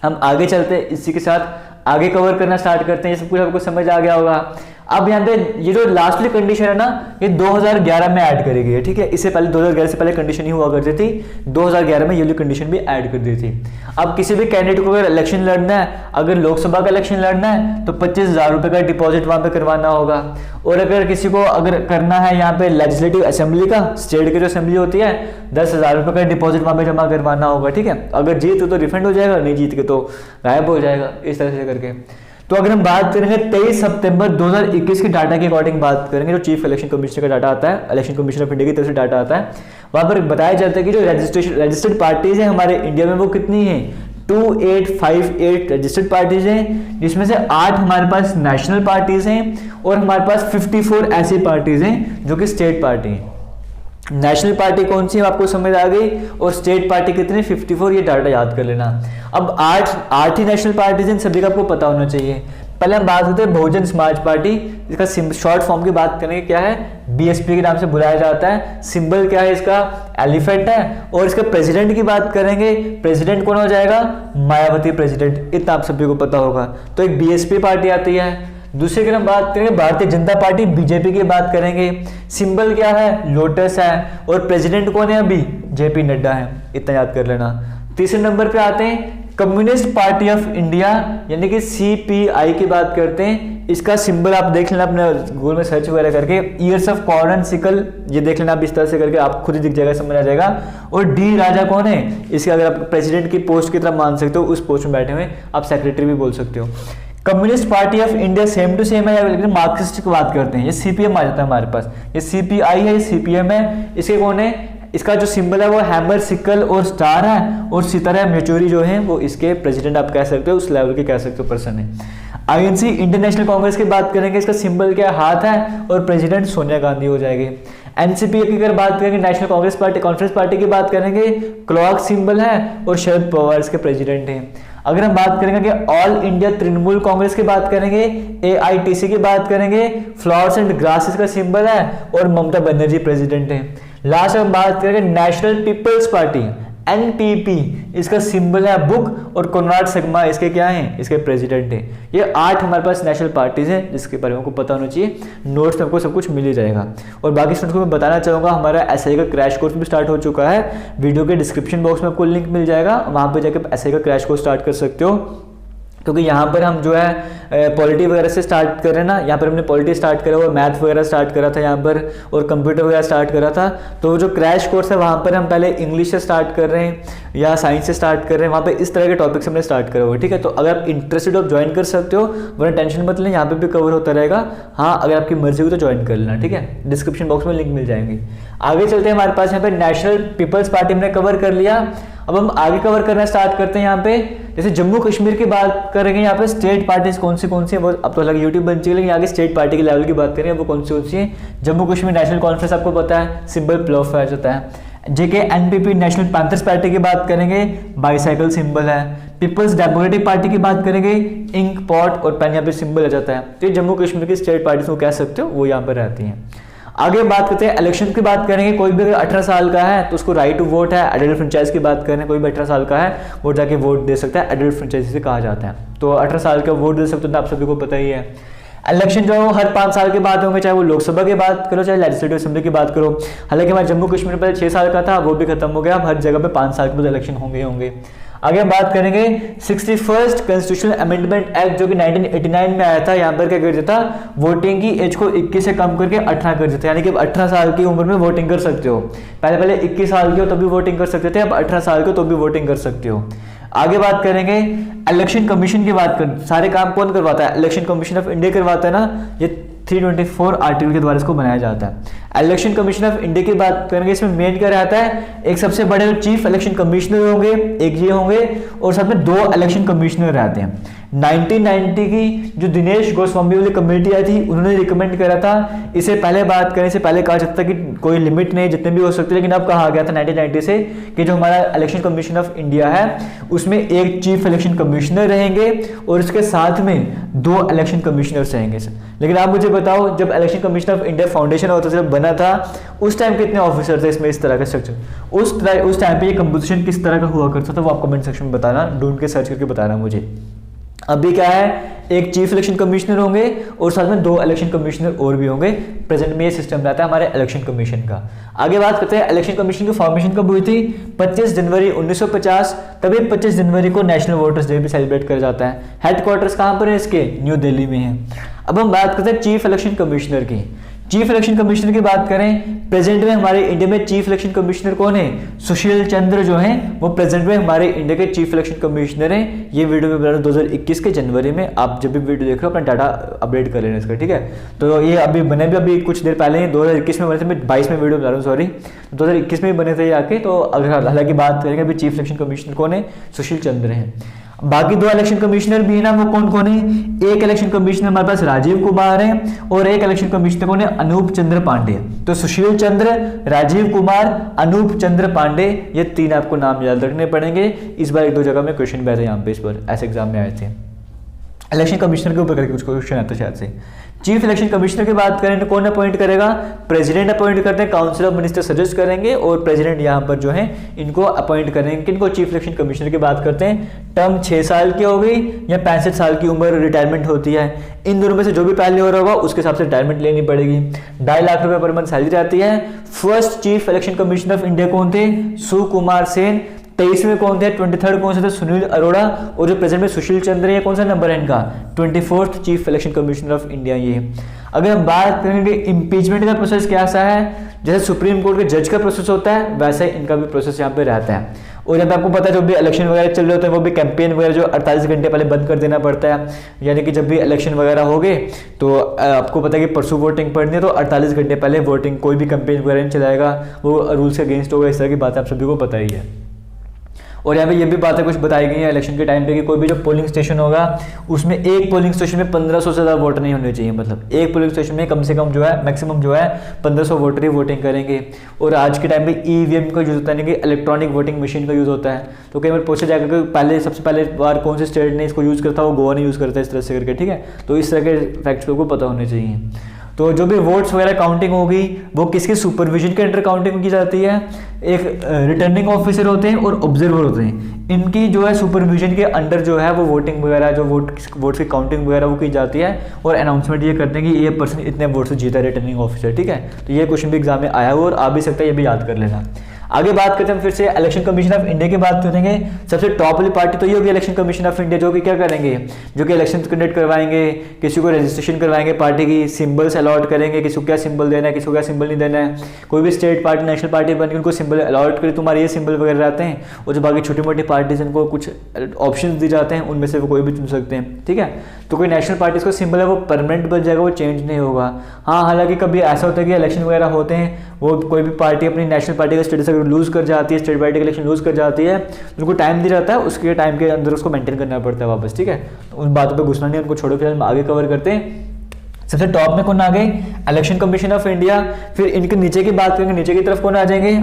हम आगे चलते हैं, इसी के साथ आगे कवर करना स्टार्ट करते हैं। ये सब कुछ आपको समझ आ गया होगा। अब यहाँ पे ये जो लास्टली कंडीशन है ना, ये 2011 में ऐड करी गई है, ठीक है। इससे पहले 2011 से पहले कंडीशन ही हुआ करती थी, 2011 में ये वाली कंडीशन भी ऐड कर दी थी। अब किसी भी कैंडिडेट को अगर इलेक्शन लड़ना है, अगर लोकसभा का इलेक्शन लड़ना है तो 25,000 रुपए का डिपॉजिट वहां पे करवाना होगा। और अगर किसी को अगर करना है यहाँ पे लेजिस्लेटिव असेंबली का, स्टेट की जो असेंबली होती है, 10,000 रुपए का डिपॉजिट वहां पे जमा करवाना होगा, ठीक है। अगर जीत तो रिफंड हो जाएगा, नहीं जीत के तो गायब हो जाएगा, इस तरह से करके। तो अगर हम बात करेंगे 23 सितंबर 2021 के डाटा के अकॉर्डिंग बात करेंगे, जो चीफ इलेक्शन कमिश्नर का डाटा आता है, इलेक्शन कमीशन ऑफ इंडिया की तरफ से डाटा आता है, वहां पर बताया जाता है कि जो रजिस्टर्ड पार्टीज है हमारे इंडिया में वो कितनी है, 2858 रजिस्टर्ड पार्टीज हैं, जिसमें से 8 हमारे पास नेशनल पार्टीज हैं और हमारे पास 54 ऐसी पार्टीज हैं जो कि स्टेट पार्टी हैं। नेशनल पार्टी कौन सी है आपको समझ आ गई, और स्टेट पार्टी कितने 54, ये डाटा याद कर लेना। अब आठ ही नेशनल पार्टीज हैं, सभी का आपको पता होना चाहिए। पहले हम बात करते हैं बहुजन समाज पार्टी, इसका शॉर्ट फॉर्म की बात करेंगे, क्या है, बीएसपी के नाम से बुलाया जाता है। सिंबल क्या है इसका, एलिफेंट है। और इसके प्रेसिडेंट की बात करेंगे, प्रेसिडेंट कौन हो जाएगा, मायावती प्रेसिडेंट, इतना आप सभी को पता होगा। तो एक बीएसपी पार्टी आती है। दूसरे की हम बात करेंगे भारतीय जनता पार्टी, बीजेपी की बात करेंगे। सिंबल क्या है, लोटस है। और प्रेसिडेंट कौन है अभी, जेपी नड्डा है, इतना याद कर लेना। तीसरे नंबर पे आते हैं कम्युनिस्ट पार्टी ऑफ इंडिया, यानी कि सीपीआई की बात करते हैं। इसका सिंबल आप देख लेना अपने गूगल में सर्च वगैरह करके, years of corn and sickle, ये देख लेना आप इस तरह से करके, आप खुद ही दिख जाएगा, समझ आ जाएगा। और डी राजा कौन है, इसके अगर आप प्रेसिडेंट की पोस्ट की तरह मान सकते हो, उस पोस्ट में बैठे हुए आप सेक्रेटरी भी बोल सकते हो। Communist Party of India same to same है, लेकिन मार्क्सिस्ट की बात करते हैं, ये सीपीएम आ जाता है हमारे पास। ये सीपीआई है, ये सीपीएम है। इसके कौन है, इसका जो सिंबल है वो हैमर, सिकल और स्टार है। और सीताराम येचुरी जो है वो इसके प्रेसिडेंट आप कह सकते हो, उस लेवल के कह सकते हो पर्सन है। आईएनसी इंडियन नेशनल कांग्रेस की बात करेंगे, इसका सिंबल क्या हाथ है और प्रेसिडेंट सोनिया गांधी हो जाएगी। एनसीपी की अगर बात करेंगे, national Congress party, conference party की बात करेंगे, क्लॉक सिंबल है और शरद पवार इसके प्रेसिडेंट हैं। अगर हम बात करेंगे कि ऑल इंडिया तृणमूल कांग्रेस की बात करेंगे, एआईटीसी की बात करेंगे, फ्लावर्स एंड ग्रासेस का सिंबल है और ममता बनर्जी प्रेसिडेंट है। लास्ट हम बात करेंगे नेशनल पीपल्स पार्टी, एनपीपी, इसका सिंबल है बुक और कोनराड संगमा इसके क्या हैं, इसके प्रेसिडेंट हैं। ये 8 हमारे पास नेशनल पार्टीज हैं जिसके बारे में आपको पता होना चाहिए। नोट्स में आपको सब कुछ मिल ही जाएगा। और बाकी स्टूडेंट्स को मैं बताना चाहूँगा, हमारा एसआई का क्रैश कोर्स भी स्टार्ट हो चुका है। वीडियो के डिस्क्रिप्शन बॉक्स में आपको लिंक मिल जाएगा, वहाँ पर जाकर एसआई का क्रैश कोर्स स्टार्ट कर सकते हो। क्योंकि यहाँ पर हम जो है पॉलिटी वगैरह से स्टार्ट कर रहे हैं ना, यहाँ पर हमने पॉलिटी स्टार्ट करा हुआ, मैथ वगैरह स्टार्ट करा था यहाँ पर, और कंप्यूटर वगैरह स्टार्ट करा था। तो जो क्रैश कोर्स है वहाँ पर हम पहले इंग्लिश से स्टार्ट कर रहे हैं या साइंस से स्टार्ट कर रहे हैं, वहाँ पे इस तरह के टॉपिक से हमने स्टार्ट करा हुआ है। ठीक है, तो अगर आप इंटरेस्टेड हो ज्वाइन कर सकते हो, वरना टेंशन मत लें, यहाँ पे भी कवर होता रहेगा। हाँ, अगर आपकी मर्जी हो तो ज्वाइन कर लेना। ठीक है, डिस्क्रिप्शन बॉक्स में लिंक मिल जाएंगे। आगे चलते हैं, हमारे पास यहाँ पे नेशनल पीपल्स पार्टी हमने कवर कर लिया। अब हम आगे कवर करना स्टार्ट करते हैं। यहाँ पे जैसे जम्मू कश्मीर की बात करेंगे, यहाँ पे स्टेट पार्टीज कौन सी है वो अब तो अलग यूट्यूब बन चुकी है, लेकिन आगे स्टेट पार्टी के लेवल की बात करें वो कौन सी है। जम्मू कश्मीर नेशनल कॉन्फ्रेंस आपको पता है, सिंबल प्लॉफ होता है। जेके एनपीपी नेशनल पैंथर्स पार्टी की बात करेंगे, बाईसाइकिल सिंबल है। पीपल्स डेमोक्रेटिक पार्टी की बात करेंगे, इंक पॉट और पेन यहाँ पे सिंबल आ जाता है। तो ये जम्मू कश्मीर की स्टेट पार्टीज को कह सकते हो, वो यहाँ पर रहती हैं। आगे बात करते हैं इलेक्शन की बात करेंगे। कोई भी अगर 18 साल का है तो उसको राइट टू वोट है। एडल्ट फ्रेंचाइज की बात करें, कोई भी 18 साल का है वो जाके वोट दे सकता है, एडल्ट फ्रेंचाइज से कहा जाता है। तो 18 साल का वोट दे सकते हो, तो आप सभी को पता ही है। इलेक्शन जो है हर 5 साल के बाद होंगे, चाहे वो लोकसभा की बात करो चाहे लेजिस्लेटिव असेंबली की बात करो। हालांकि हमारे जम्मू कश्मीर पर 6 साल का था, वो भी खत्म हो गया। अब हर जगह पे 5 साल के बाद इलेक्शन होंगे। आगे हम बात करेंगे 61st कॉन्स्टिट्यूशनल अमेंडमेंट एक्ट जो कि 1989 में आया था। यहाँ पर क्या कर देता, वोटिंग की एज को 21 से कम करके 18 कर देता, यानी कि 18 साल की उम्र में वोटिंग कर सकते हो। पहले 21 साल के हो तो भी वोटिंग कर सकते थे, अब 18 साल के हो तो भी वोटिंग कर सकते हो। आगे बात करेंगे इलेक्शन कमीशन की बात कर, सारे काम कौन करवाता है, इलेक्शन कमीशन ऑफ इंडिया करवाता है ना। ये 324 आर्टिकल के द्वारा इसको बनाया जाता है। इलेक्शन कमीशन ऑफ इंडिया की बात करेंगे, इसमें मेन क्या रहता है, एक सबसे बड़े चीफ इलेक्शन कमिश्नर होंगे, एक ये होंगे, और साथ में 2 इलेक्शन कमिश्नर रहते हैं। 1990 की जो दिनेश गोस्वामी वाली कमेटी आई थी, उन्होंने रिकमेंड करा था। इसे पहले बात करने से पहले कहा जाता था कि कोई लिमिट नहीं, जितने भी हो सकते, लेकिन अब कहा गया था 1990 से कि जो हमारा इलेक्शन कमीशन ऑफ इंडिया है उसमें एक चीफ इलेक्शन कमिश्नर रहेंगे और इसके साथ में 2 इलेक्शन कमिश्नर्स रहेंगे। लेकिन आप मुझे बताओ, जब election commission of India foundation होता जब बना था, उस टाइम कितने ऑफिसर थे इसमें, इस तरह का स्ट्रक्चर, उस टाइम पे ये कंपोजिशन किस तरह का हुआ करता था, वो आप कमेंट सेक्शन में बताना, ढूंढ के सर्च करके बताना मुझे। अभी क्या है, एक चीफ इलेक्शन कमिश्नर होंगे और साथ में 2 इलेक्शन कमिश्नर और भी होंगे। प्रेजेंट में ये सिस्टम रहता है हमारे इलेक्शन कमीशन का। आगे बात करते हैं इलेक्शन कमीशन की फॉर्मेशन कब हुई थी, 25 जनवरी 1950। तभी 25 जनवरी को नेशनल वोटर्स डे भी सेलिब्रेट किया जाता है। हेडक्वार्टर्स कहाँ पर है इसके, न्यू दिल्ली में है। अब हम बात करते हैं चीफ इलेक्शन कमिश्नर की। चीफ इलेक्शन कमिश्नर की बात करें, प्रेजेंट में हमारे इंडिया में चीफ इलेक्शन कमिश्नर कौन है? सुशील चंद्र जो है वो प्रेजेंट में हमारे इंडिया के चीफ इलेक्शन कमिश्नर हैं। ये वीडियो में बता रहा हूं 2021 के जनवरी में, आप जब भी वीडियो देख रहे हो अपना डाटा अपडेट कर लेना इसका, ठीक है। तो ये अभी बने भी अभी कुछ देर पहले 2021 में बने थे, मैं 22 में वीडियो बता रहा हूँ, सॉरी 2021 में बने थे ये आके। तो अगर हालांकि बात करेंगे अभी चीफ इलेक्शन कमिश्नर कौन है? सुशील चंद्र हैं। बाकी 2 इलेक्शन कमिश्नर भी है ना, वो कौन कौन है? एक इलेक्शन कमिश्नर हमारे पास राजीव कुमार है और एक इलेक्शन कमिश्नर कौन है? अनूप चंद्र पांडे। तो सुशील चंद्र, राजीव कुमार, अनूप चंद्र पांडे, ये 3 आपको नाम याद रखने पड़ेंगे। इस बार 1-2 जगह में क्वेश्चन भी आए थे यहाँ पे, इस पर ऐसे एग्जाम में आए थे। इलेक्शन कमिश्नर के ऊपर करके कुछ क्वेश्चन आता है शायद से। चीफ इलेक्शन कमिश्नर की बात करें तो कौन अपॉइंट करेगा? प्रेसिडेंट अपॉइंट करते हैं, काउंसिल ऑफ मिनिस्टर सजेस्ट करेंगे और प्रेसिडेंट यहाँ पर जो है इनको अपॉइंट करेंगे। किनको? चीफ इलेक्शन कमिश्नर की बात करते हैं। टर्म 6 साल की हो गई या 65 साल की उम्र रिटायरमेंट होती है, इन दोनों में से जो भी पहले हो रहा होगा उसके हिसाब से रिटायरमेंट लेनी पड़ेगी। 2.5 लाख रुपए पर मंथ सैलरी आती है। First chief election commissioner of India कौन थे? सुकुमार सेन। 23 में कौन थे? 23rd कौन से थे? सुनील अरोड़ा। और जो प्रेजेंट में सुशील चंद्र है, कौन सा नंबर है इनका? 24th chief election commissioner of India ये। अगर हम बात करेंगे इम्पीचमेंट का प्रोसेस कैसा है, जैसे सुप्रीम कोर्ट के जज का प्रोसेस होता है वैसे इनका भी प्रोसेस यहाँ पे रहता है। और जब आपको पता है जो भी इलेक्शन वगैरह चल रहे होते हैं वो भी कैंपेन वगैरह जो 48 घंटे पहले बंद कर देना पड़ता है, यानी कि जब भी इलेक्शन वगैरह हो गए तो आपको पता है कि परसों वोटिंग पड़नी है तो 48 घंटे पहले वोटिंग कोई भी कैंपेन वगैरह नहीं चलाएगा, वो रूल्स के अगेंस्ट होगा। इस तरह की बात आप सभी को पता ही है। और यहाँ पे ये भी बातें कुछ बताई गई हैं इलेक्शन के टाइम पे कि कोई भी जो पोलिंग स्टेशन होगा उसमें एक पोलिंग स्टेशन में 1500 से ज़्यादा वोटर नहीं होने चाहिए। मतलब एक पोलिंग स्टेशन में कम से कम जो है मैक्सिमम जो है 1500 वोटर ही वोटिंग करेंगे। और आज के टाइम पे ईवीएम का यूज़ होता है, यानी कि इलेक्ट्रॉनिक वोटिंग मशीन का यूज़ होता है। तो कई बार पूछा जाएगा कि पहले सबसे पहले बार कौन से स्टेट ने इसको यूज़ करता है, वो गोवा ने यूज़ करता है, इस तरह से करके, ठीक है। तो इस तरह के फैक्ट्स को पता होने चाहिए। तो जो भी वोट्स वगैरह काउंटिंग होगी वो किसके सुपरविजन के अंडर काउंटिंग की जाती है? एक रिटर्निंग ऑफिसर होते हैं और ऑब्जर्वर होते हैं, इनकी जो है सुपरविजन के अंडर जो है वो वोटिंग वगैरह जो वोट्स की काउंटिंग वगैरह वो की जाती है और अनाउंसमेंट ये करते हैं कि ये पर्सन इतने वोट से जीता है, रिटर्निंग ऑफिसर, ठीक है। तो ये क्वेश्चन भी एग्जाम में आया हुआ और आ भी सकता है, ये भी याद कर लेना। आगे बात करते हैं फिर से इलेक्शन कमीशन ऑफ इंडिया की बात करेंगे। सबसे टॉप वाली पार्टी तो ये होगी इलेक्शन कमीशन ऑफ इंडिया, जो कि क्या करेंगे, जो कि इलेक्शन कंडक्ट करवाएंगे, किसी को रजिस्ट्रेशन करवाएंगे पार्टी की, सिंबल्स अलॉट करेंगे, किसी को क्या सिंबल देना है, किसी को क्या सिंबल नहीं देना है। कोई भी स्टेट पार्टी नेशनल पार्टी बन के उनको सिंबल अलॉट करे, तुम्हारे ये सिंबल वगैरह रहते हैं। और जो बाकी छोटी मोटी पार्टीज इनको कुछ ऑप्शन दी जाते हैं, उनमें से वो कोई भी चुन सकते हैं, ठीक है। तो कोई नेशनल पार्टी का सिंबल है वो परमानेंट बन जाएगा, वो चेंज नहीं होगा। हाँ, हालांकि कभी ऐसा होता है कि इलेक्शन वगैरह होते हैं, वो कोई भी पार्टी अपनी नेशनल पार्टी का स्टेटस अगर लूज कर जाती है, स्टेट पार्टी का इलेक्शन लूज कर जाती है, उनको टाइम दिया जाता है, उसके टाइम के अंदर उसको मेंटेन करना पड़ता है वापस, ठीक है। उन बातों पे घुसना नहीं, उनको छोड़ो, फिर हम आगे कवर करते हैं। सबसे टॉप में कौन आ गए? Election commission of India. फिर इनके नीचे की बात करेंगे, नीचे की तरफ कौन आ जाएंगे?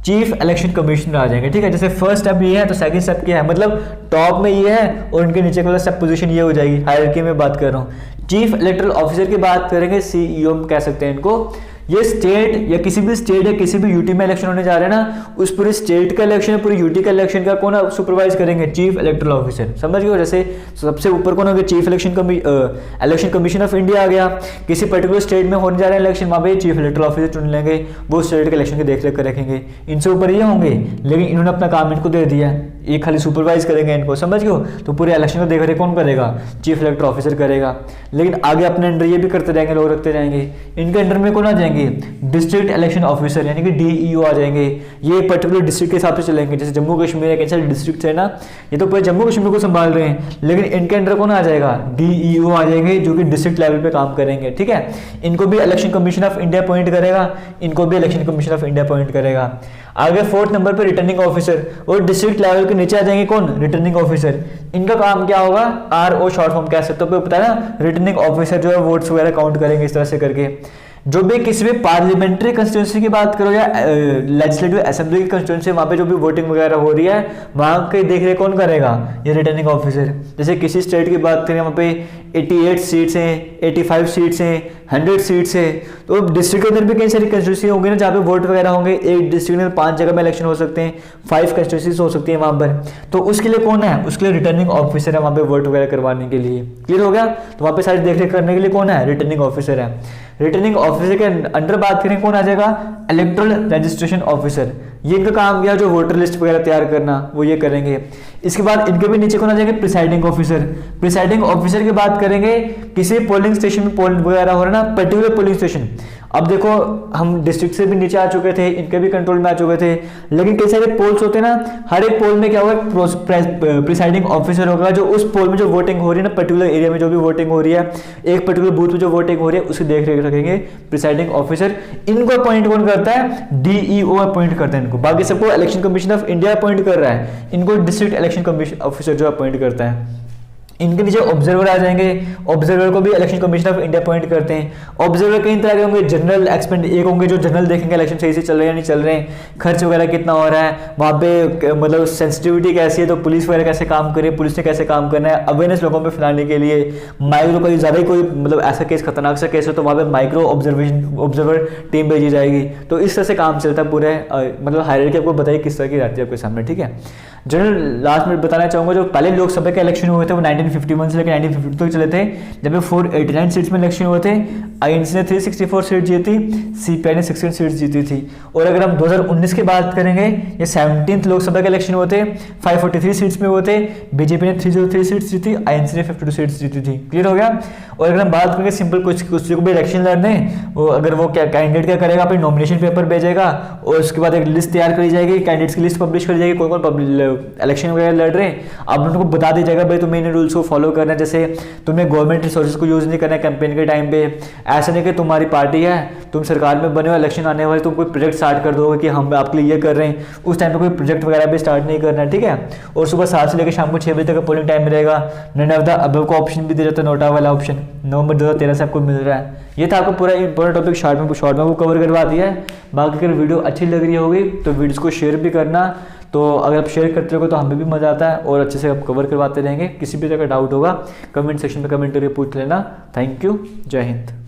चीफ इलेक्शन कमिश्नर आ जाएंगे, ठीक है। जैसे फर्स्ट स्टेप ये है तो सेकंड स्टेप क्या है, मतलब टॉप में ये है और इनके नीचे वाला स्टेप पोजीशन ये हो जाएगी। हायरार्की में बात कर रहा हूँ। चीफ इलेक्टोरल ऑफिसर की बात करेंगे, सीईओ कह सकते हैं इनको। ये स्टेट या किसी भी स्टेट या किसी भी यूटी में इलेक्शन होने जा रहे हैं ना, उस पूरे स्टेट का इलेक्शन, पूरी यूटी का इलेक्शन का कौन सुपरवाइज करेंगे? Chief electoral officer. समझ गए? जैसे सबसे ऊपर कौन हो गया? Chief election commission of India आ गया। किसी पर्टिकुलर स्टेट में होने जा रहे हैं इलेक्शन, वहाँ पे चीफ इलेक्टोरल ऑफिसर चुन लेंगे, वो स्टेट के इलेक्शन की देख रेख कर रखेंगे। इनसे ऊपर ये होंगे, लेकिन इन्होंने अपना काम इनको दे दिया, ये खाली सुपरवाइज करेंगे इनको, समझ गए? तो पूरे इलेक्शन को देख रेख कौन करेगा? चीफ इलेक्टोरल ऑफिसर करेगा। लेकिन आगे अपने अंडर ये भी करते रहेंगे, लोग रखते रहेंगे। इनके अंडर में कौन आ जाएंगे? डिस्ट्रिक्ट इलेक्शन ऑफिसर, यानी कि डीईओ आ जाएंगे। ये पर्टिकुलर डिस्ट्रिक्ट के हिसाब से चलेंगे। जैसे जम्मू कश्मीर एक ऐसा डिस्ट्रिक्ट है ना, ये तो पूरे जम्मू कश्मीर को संभाल रहे हैं, लेकिन इनके अंडर कौन आ जाएगा? डीईओ आ जाएंगे, जो कि डिस्ट्रिक्ट लेवल पे काम करेंगे, ठीक है। इनको भी Election commission of India appoint करेगा, इनको भी Election commission of India appoint करेगा। आगे 4th नंबर पे रिटर्निंग ऑफिसर, और डिस्ट्रिक्ट लेवल के नीचे आ जाएंगे कौन? Returning officer. इनका काम क्या होगा? आरओ शॉर्ट फॉर्म कह सकते हो, पता है ना, रिटर्निंग ऑफिसर जो है वोट्स वगैरह काउंट करेंगे, इस तरह से करके। जो भी किसी भी पार्लियामेंट्री कंस्टिट्यूंसी की बात करो या लेजिस्लेटिव असेंबली की कंस्टिट्यूंसी, वहाँ पे जो भी वोटिंग वगैरह हो रही है वहाँ की देख रेख कौन करेगा? ये रिटर्निंग ऑफिसर। जैसे किसी स्टेट की बात करें, वहाँ पे 88 सीट्स हैं, 85 सीट्स हैं, 100 सीट्स हैं, तो डिस्ट्रिक्ट के अंदर भी कई सारी कंस्टिट्यूंसी होंगी ना, जहाँ पे वोट वगैरह होंगे। एक डिस्ट्रिक्ट में 5 जगह में इलेक्शन हो सकते हैं, 5 कंस्टिट्यूंसीज हो सकती है वहाँ पर। तो उसके लिए कौन है? उसके लिए रिटर्निंग ऑफिसर है, वहाँ पे वोट वगैरह करवाने के लिए। क्लियर हो गया? तो वहाँ पे सारी देख रेख करने के लिए कौन है? रिटर्निंग ऑफिसर है। रिटर्निंग ऑफिसर के अंडर बात करें कौन आ जाएगा, इलेक्टोरल रजिस्ट्रेशन ऑफिसर, ये इनका काम किया जो वोटर लिस्ट वगैरह तैयार करना वो ये करेंगे। इसके बाद इनके भी नीचे कौन आ जाएंगे, प्रिसाइडिंग ऑफिसर। प्रिसाइडिंग ऑफिसर की बात करेंगे किसी पोलिंग स्टेशन में पोल वगैरह हो रहा है ना, पर्टिकुलर पोलिंग स्टेशन। अब देखो हम डिस्ट्रिक्ट से भी नीचे आ चुके थे, इनके भी कंट्रोल में आ चुके थे, लेकिन कई सारे पोल्स होते हैं ना, हर एक पोल में क्या होगा, प्रिसाइडिंग ऑफिसर होगा जो उस पोल में जो वोटिंग हो रही है ना, पर्टिकुलर एरिया में जो भी वोटिंग हो रही है, एक पर्टिकुलर बूथ में जो वोटिंग हो रही है उसकी देख रेख रखेंगे प्रिसाइडिंग ऑफिसर। इनको अपॉइंट कौन करता है, डीईओ अपॉइंट करता है इनको, बाकी सबको Election commission of India appoint कर रहा है, इनको डिस्ट्रिक्ट इलेक्शन कमीशन ऑफिसर जो अपॉइंट करता है। इनके नीचे ऑब्जर्वर आ जाएंगे, ऑब्जर्वर को भी Election commission of India appoint करते हैं। ऑब्जर्वर कई तरह के होंगे, जनरल एक्सपेंड एक होंगे जो जनरल देखेंगे इलेक्शन सही से चल रहे हैं या नहीं चल रहे हैं, खर्च वगैरह कितना हो रहा है, वहाँ पे मतलब सेंसिटिविटी कैसी है, तो पुलिस वगैरह कैसे काम करे, पुलिस ने कैसे काम करना है, अवेयरनेस लोगों में फैलाने के लिए। माइक्रो कोई ज़्यादा ही कोई मतलब ऐसा केस खतरनाक सा केस है तो वहाँ पे माइक्रो ऑब्जर्वर टीम भेजी जाएगी। तो इस तरह से काम चलता है पूरे, मतलब हायरार्की आपको बताइए किस तरह की रहती है आपके सामने, ठीक है। जनरल लास्ट में बताना चाहूँगा जो पहले लोकसभा के इलेक्शन हुए थे वो 1951 से लेकर 1952 तक चले थे, जब में 489 सीट्स में इलेक्शन हुए थे। आईएनसी ने 364 सीट जीती, सीपीआई ने 16 सीट्स जीती थी। और अगर हम 2019 की बात करेंगे, ये 17th लोकसभा के इलेक्शन हुए थे, 543 सीट्स में हुए थे, बीजेपी ने 303 सीट्स जीती, आईएनसी ने 52 सीट्स जीती थी। क्लियर हो गया। और अगर हम बात करेंगे सिंपल कुछ को भी इलेक्शन लड़ने, वो अगर वो क्या कैंडिडेट क्या करेगा, अपनी नॉमिनेशन पेपर भेजेगा और उसके बाद एक लिस्ट तैयार करी जाएगी, कैंडिडेट्स की लिस्ट पब्लिश करी जाएगी, कौन कौन इलेक्शन वगैरह लड़ रहे हैं। अब उनको बता दिया जाएगा भाई तुम्हें इन रूल्स को फॉलो करना है, जैसे तुम्हें गवर्नमेंट रिसोर्सेज को यूज नहीं करना है कैंपेन के टाइम पे। ऐसा नहीं कि तुम्हारी पार्टी है, तुम सरकार में बने हो, इलेक्शन आने वाले, तुम कोई प्रोजेक्ट स्टार्ट कर दोगे कि हम आपके लिए ये कर रहे हैं, उस टाइम पे कोई प्रोजेक्ट वगैरह भी स्टार्ट नहीं करना है, ठीक है। और सुबह 7 से लेकर शाम को 6 बजे तक का पोलिंग टाइम मिलेगा। नन ऑफ द अबव का ऑप्शन भी दे जाता है, नोटा वाला ऑप्शन नवंबर 2013 से आपको मिल रहा है। ये था आपको पूरा इंपॉर्टेंट टॉपिक शॉर्ट में वो कवर करवा दिया है। बाकी अगर वीडियो अच्छी लग रही होगी तो वीडियोस को शेयर भी करना, तो अगर आप शेयर करते रहोगे तो हमें भी मज़ा आता है और अच्छे से आप कवर करवाते रहेंगे। किसी भी तरह का डाउट होगा कमेंट सेक्शन में कमेंट करके पूछ लेना। थैंक यू, जय हिंद।